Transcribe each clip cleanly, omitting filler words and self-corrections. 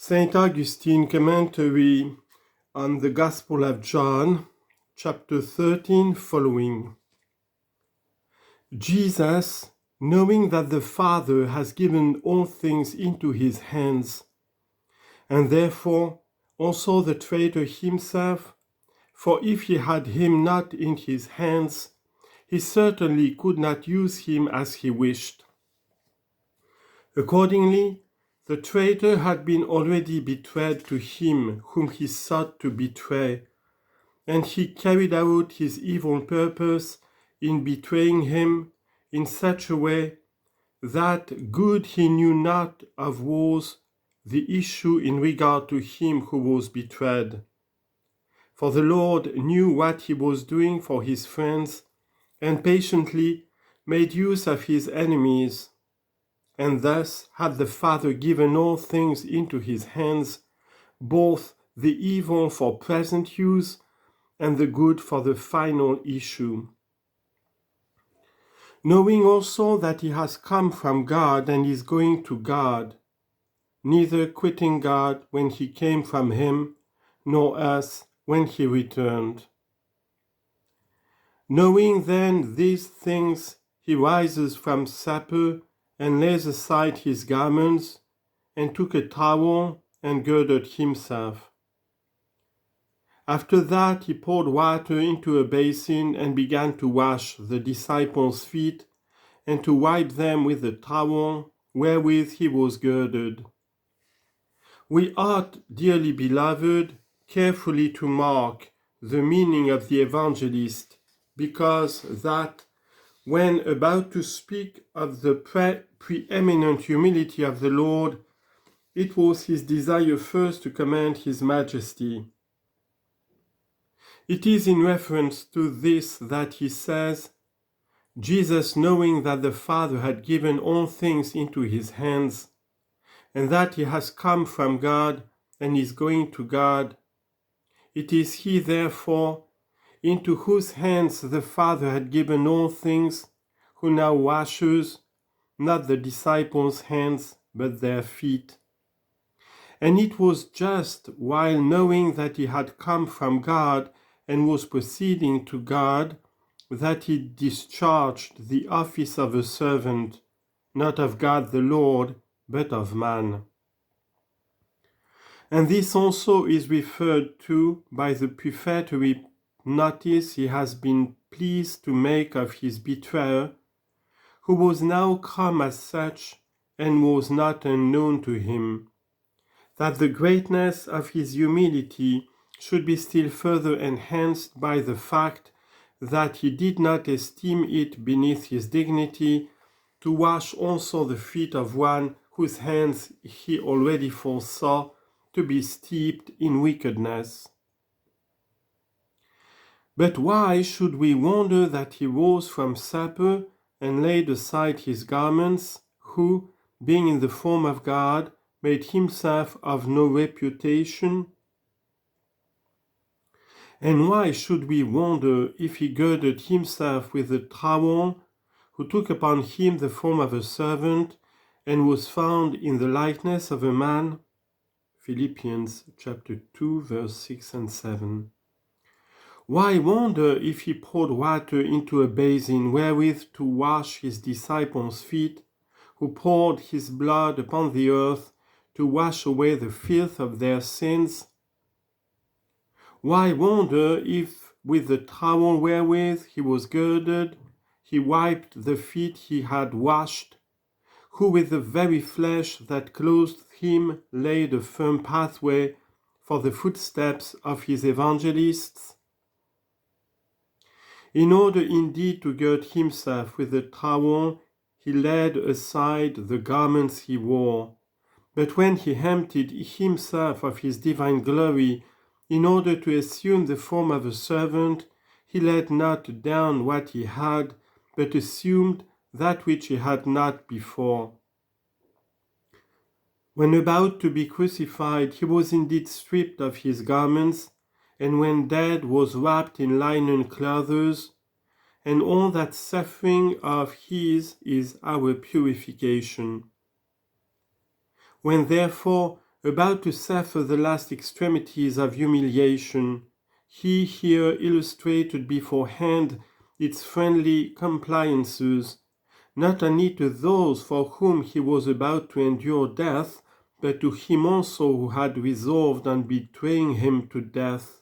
St. Augustine commentary on the Gospel of John, chapter 13 following. Jesus, knowing that the Father has given all things into his hands, and therefore also the traitor himself, for if he had him not in his hands, he certainly could not use him as he wished. Accordingly, the traitor had been already betrayed to him whom he sought to betray, and he carried out his evil purpose in betraying him in such a way that good he knew not of was the issue in regard to him who was betrayed. For the Lord knew what he was doing for his friends, and patiently made use of his enemies. And thus had the Father given all things into his hands, both the evil for present use and the good for the final issue. Knowing also that he has come from God and is going to God, neither quitting God when he came from him, nor us when he returned. Knowing then these things, he rises from supper, and lays aside his garments, and took a towel, and girded himself. After that he poured water into a basin, and began to wash the disciples' feet, and to wipe them with the towel wherewith he was girded. We ought, dearly beloved, carefully to mark the meaning of the evangelist, because that, when about to speak of the preeminent humility of the Lord, it was his desire first to commend his majesty. It is in reference to this that he says, Jesus, knowing that the Father had given all things into his hands, and that he has come from God and is going to God, it is he, therefore, into whose hands the Father had given all things, who now washes, not the disciples' hands, but their feet. And it was just while knowing that he had come from God and was proceeding to God, that he discharged the office of a servant, not of God the Lord, but of man. And this also is referred to by the prefatory notice he has been pleased to make of his betrayer, who was now come as such, and was not unknown to him, that the greatness of his humility should be still further enhanced by the fact that he did not esteem it beneath his dignity to wash also the feet of one whose hands he already foresaw to be steeped in wickedness. But why should we wonder that he rose from supper and laid aside his garments, who, being in the form of God, made himself of no reputation? And why should we wonder if he girded himself with a towel, who took upon him the form of a servant, and was found in the likeness of a man? Philippians chapter 2, verse 6 and 7. Why wonder if he poured water into a basin wherewith to wash his disciples' feet, who poured his blood upon the earth to wash away the filth of their sins? Why wonder if with the towel wherewith he was girded, he wiped the feet he had washed, who with the very flesh that clothed him laid a firm pathway for the footsteps of his evangelists? In order indeed to gird himself with the towel, he laid aside the garments he wore. But when he emptied himself of his divine glory, in order to assume the form of a servant, he laid not down what he had, but assumed that which he had not before. When about to be crucified, he was indeed stripped of his garments, and when dead was wrapped in linen clothes, and all that suffering of his is our purification. When therefore about to suffer the last extremities of humiliation, he here illustrated beforehand its friendly compliances, not only to those for whom he was about to endure death, but to him also who had resolved on betraying him to death.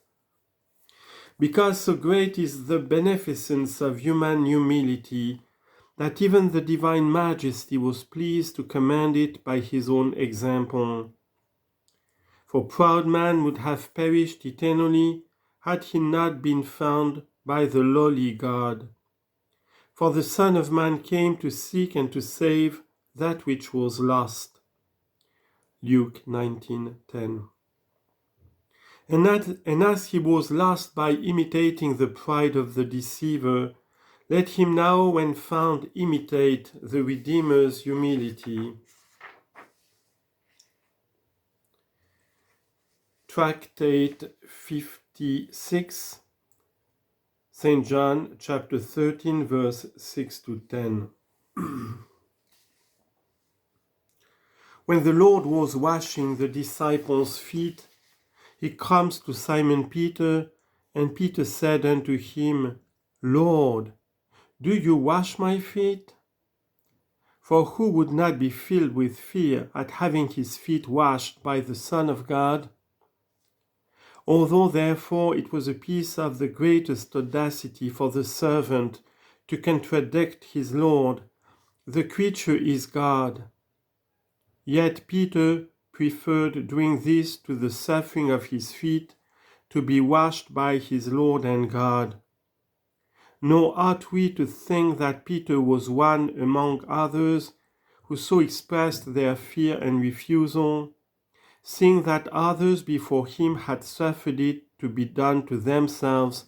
Because so great is the beneficence of human humility, that even the divine majesty was pleased to command it by his own example. For proud man would have perished eternally had he not been found by the lowly God. For the Son of Man came to seek and to save that which was lost. Luke 19:10. And as he was lost by imitating the pride of the deceiver, let him now, when found, imitate the Redeemer's humility. Tractate 56, St. John chapter 13, verse 6 to 10. When the Lord was washing the disciples' feet, he comes to Simon Peter, and Peter said unto him, Lord, do you wash my feet? For who would not be filled with fear at having his feet washed by the Son of God? Although therefore it was a piece of the greatest audacity for the servant to contradict his Lord, the creature is God. Yet Peter preferred doing this to the suffering of his feet, to be washed by his Lord and God. Nor ought we to think that Peter was one among others who so expressed their fear and refusal, seeing that others before him had suffered it to be done to themselves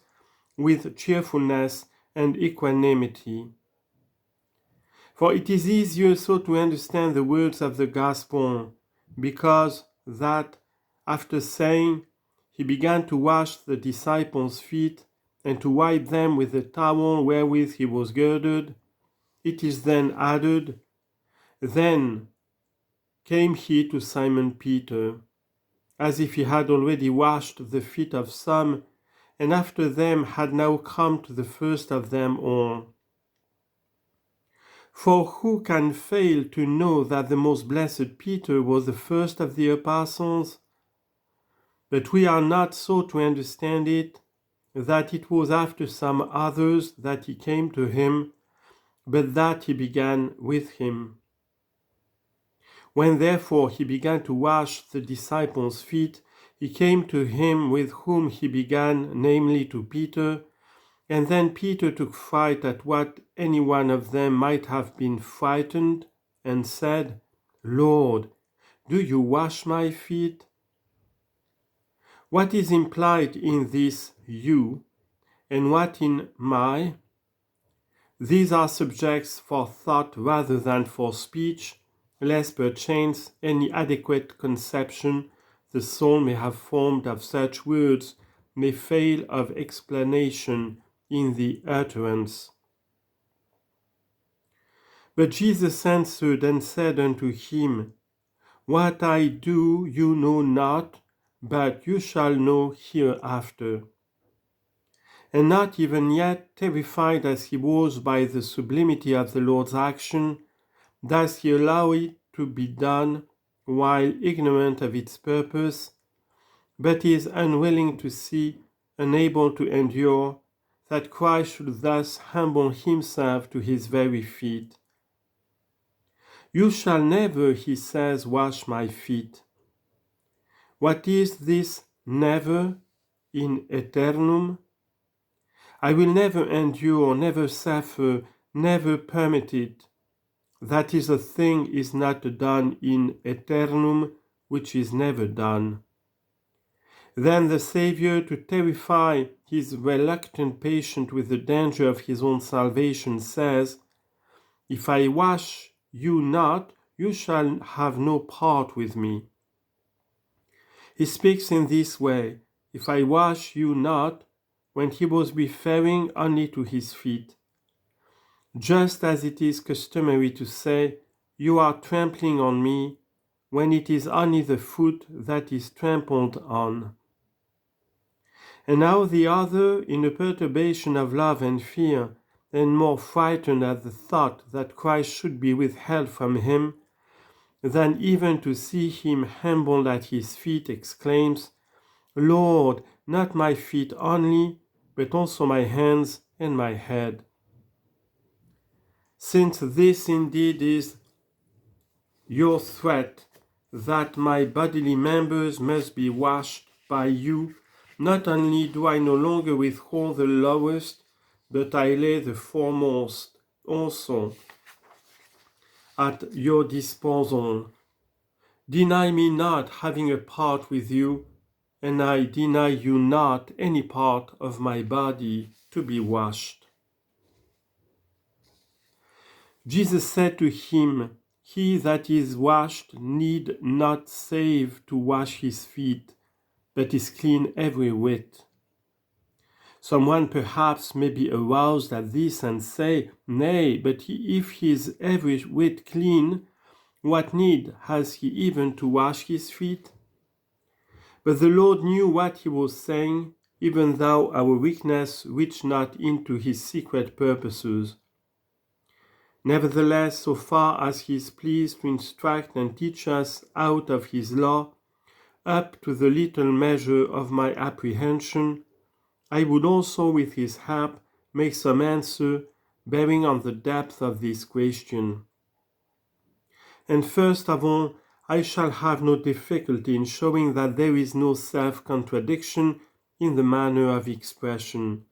with cheerfulness and equanimity. For it is easier so to understand the words of the gospel, because that, after saying, he began to wash the disciples' feet and to wipe them with the towel wherewith he was girded, it is then added, then came he to Simon Peter, as if he had already washed the feet of some, and after them had now come to the first of them all. For who can fail to know that the most blessed Peter was the first of the apostles? But we are not so to understand it, that it was after some others that he came to him, but that he began with him. When therefore he began to wash the disciples' feet, he came to him with whom he began, namely to Peter, and then Peter took fright at what any one of them might have been frightened, and said, Lord, do you wash my feet? What is implied in this you, and what in my? These are subjects for thought rather than for speech, lest perchance any adequate conception the soul may have formed of such words may fail of explanation in the utterance. But Jesus answered and said unto him, What I do you know not, but you shall know hereafter. And not even yet, terrified as he was by the sublimity of the Lord's action, does he allow it to be done while ignorant of its purpose, but is unwilling to see, unable to endure, that Christ should thus humble himself to his very feet. You shall never, he says, wash my feet. What is this never in aeternum? I will never endure, never suffer, never permit it. That is, a thing is not done in aeternum, which is never done. Then the Saviour, to terrify his reluctant patient with the danger of his own salvation, says, If I wash you not, you shall have no part with me. He speaks in this way, if I wash you not, when he was referring only to his feet. Just as it is customary to say, you are trampling on me, when it is only the foot that is trampled on. And now the other, in a perturbation of love and fear, and more frightened at the thought that Christ should be withheld from him, than even to see him humbled at his feet, exclaims, Lord, not my feet only, but also my hands and my head. Since this indeed is your threat, that my bodily members must be washed by you, not only do I no longer withhold the lowest, but I lay the foremost also at your disposal. Deny me not having a part with you, and I deny you not any part of my body to be washed. Jesus said to him, He that is washed need not save to wash his feet, but is clean every whit. Someone perhaps may be aroused at this and say, Nay, but if he is every whit clean, what need has he even to wash his feet? But the Lord knew what he was saying, even though our weakness reached not into his secret purposes. Nevertheless, so far as he is pleased to instruct and teach us out of his law, up to the little measure of my apprehension, I would also with his help make some answer bearing on the depth of this question. And first of all, I shall have no difficulty in showing that there is no self-contradiction in the manner of expression.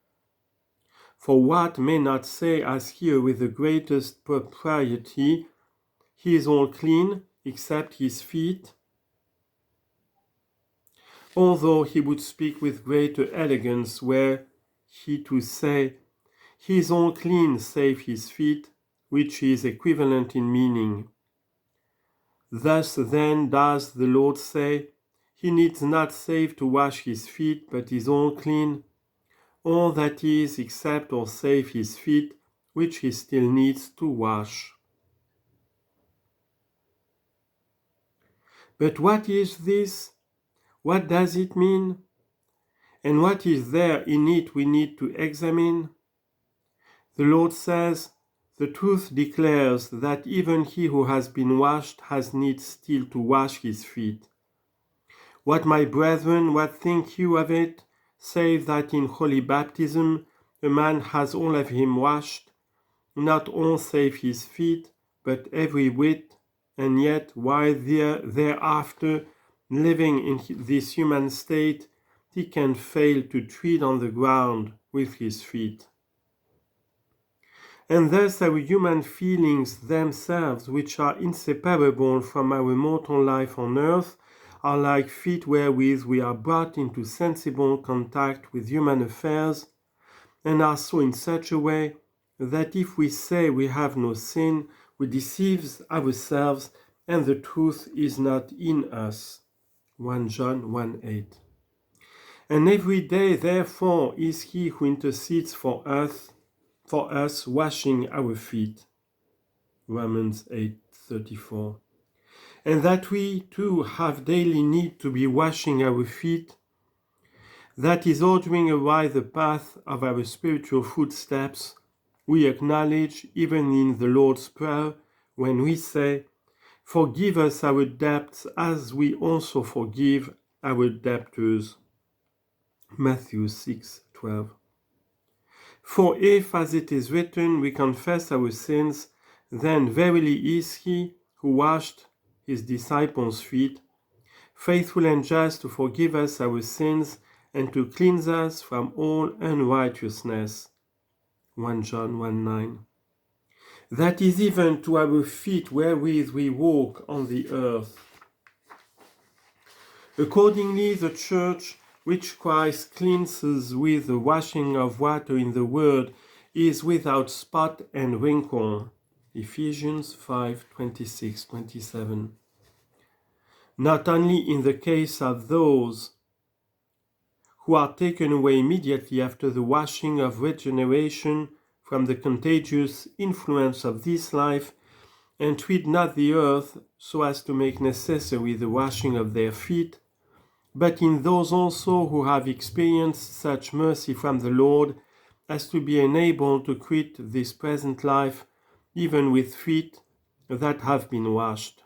For what may not say as here with the greatest propriety, he is all clean except his feet, although he would speak with greater elegance were he to say, he is all clean save his feet, which is equivalent in meaning. Thus then does the Lord say, he needs not save to wash his feet, but is all clean, all that is except or save his feet, which he still needs to wash. But what is this? What does it mean? And what is there in it we need to examine? The Lord says, the truth declares that even he who has been washed has need still to wash his feet. What, my brethren, what think you of it? Save that in holy baptism a man has all of him washed, not all save his feet, but every whit, and yet while thereafter living in this human state, he can fail to tread on the ground with his feet. And thus our human feelings themselves, which are inseparable from our mortal life on earth, are like feet wherewith we are brought into sensible contact with human affairs, and are so in such a way that if we say we have no sin, we deceive ourselves, and the truth is not in us. 1 John 1:8. And every day, therefore, is he who intercedes for us washing our feet. Romans 8:34. And that we too have daily need to be washing our feet, that is ordering aright the path of our spiritual footsteps, we acknowledge even in the Lord's Prayer when we say, Forgive us our debts as we also forgive our debtors. Matthew 6:12. For if, as it is written, we confess our sins, then verily is he who washed his disciples' feet, faithful and just to forgive us our sins and to cleanse us from all unrighteousness. 1 John 1:9. That is even to our feet wherewith we walk on the earth. Accordingly, the church, which Christ cleanses with the washing of water in the word, is without spot and wrinkle. Ephesians 5:26-27. Not only in the case of those who are taken away immediately after the washing of regeneration from the contagious influence of this life, and treat not the earth so as to make necessary the washing of their feet, but in those also who have experienced such mercy from the Lord as to be enabled to quit this present life, even with feet that have been washed.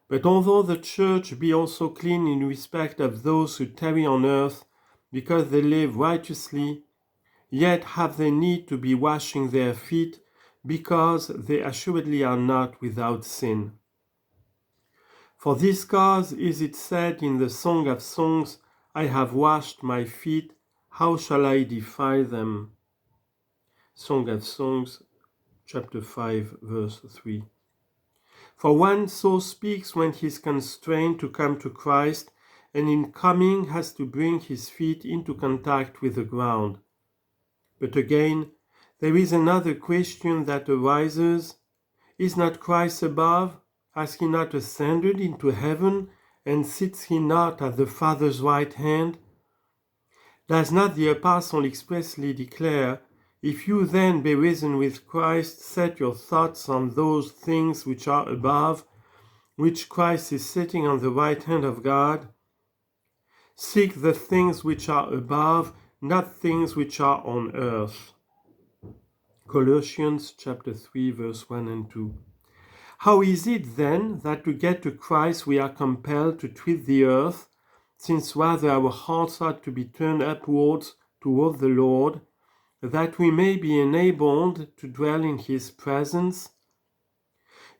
But although the church be also clean in respect of those who tarry on earth, because they live righteously, yet have they need to be washing their feet, because they assuredly are not without sin. For this cause is it said in the Song of Songs, I have washed my feet, how shall I defile them? Song of Songs, chapter 5, verse 3. For one so speaks when he is constrained to come to Christ, and in coming has to bring his feet into contact with the ground. But again, there is another question that arises. Is not Christ above? Has he not ascended into heaven, and sits he not at the Father's right hand? Does not the Apostle expressly declare, if you then be risen with Christ, set your thoughts on those things which are above, which Christ is sitting on the right hand of God? Seek the things which are above, not things which are on earth. Colossians chapter 3, verse 1 and 2. How is it then that to get to Christ we are compelled to treat the earth, since rather our hearts ought to be turned upwards toward the Lord, that we may be enabled to dwell in his presence?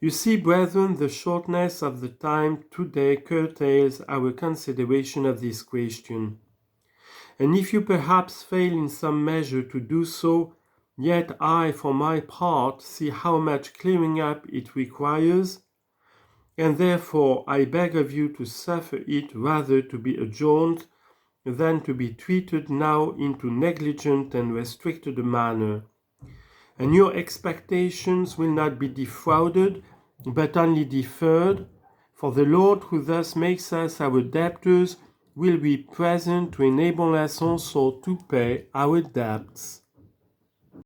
You see, brethren, the shortness of the time today curtails our consideration of this question. And if you perhaps fail in some measure to do so, yet I, for my part, see how much clearing up it requires, and therefore I beg of you to suffer it rather to be adjourned than to be treated now into negligent and restricted a manner. And your expectations will not be defrauded, but only deferred, for the Lord who thus makes us our debtors will be present to enable us also to pay our debts.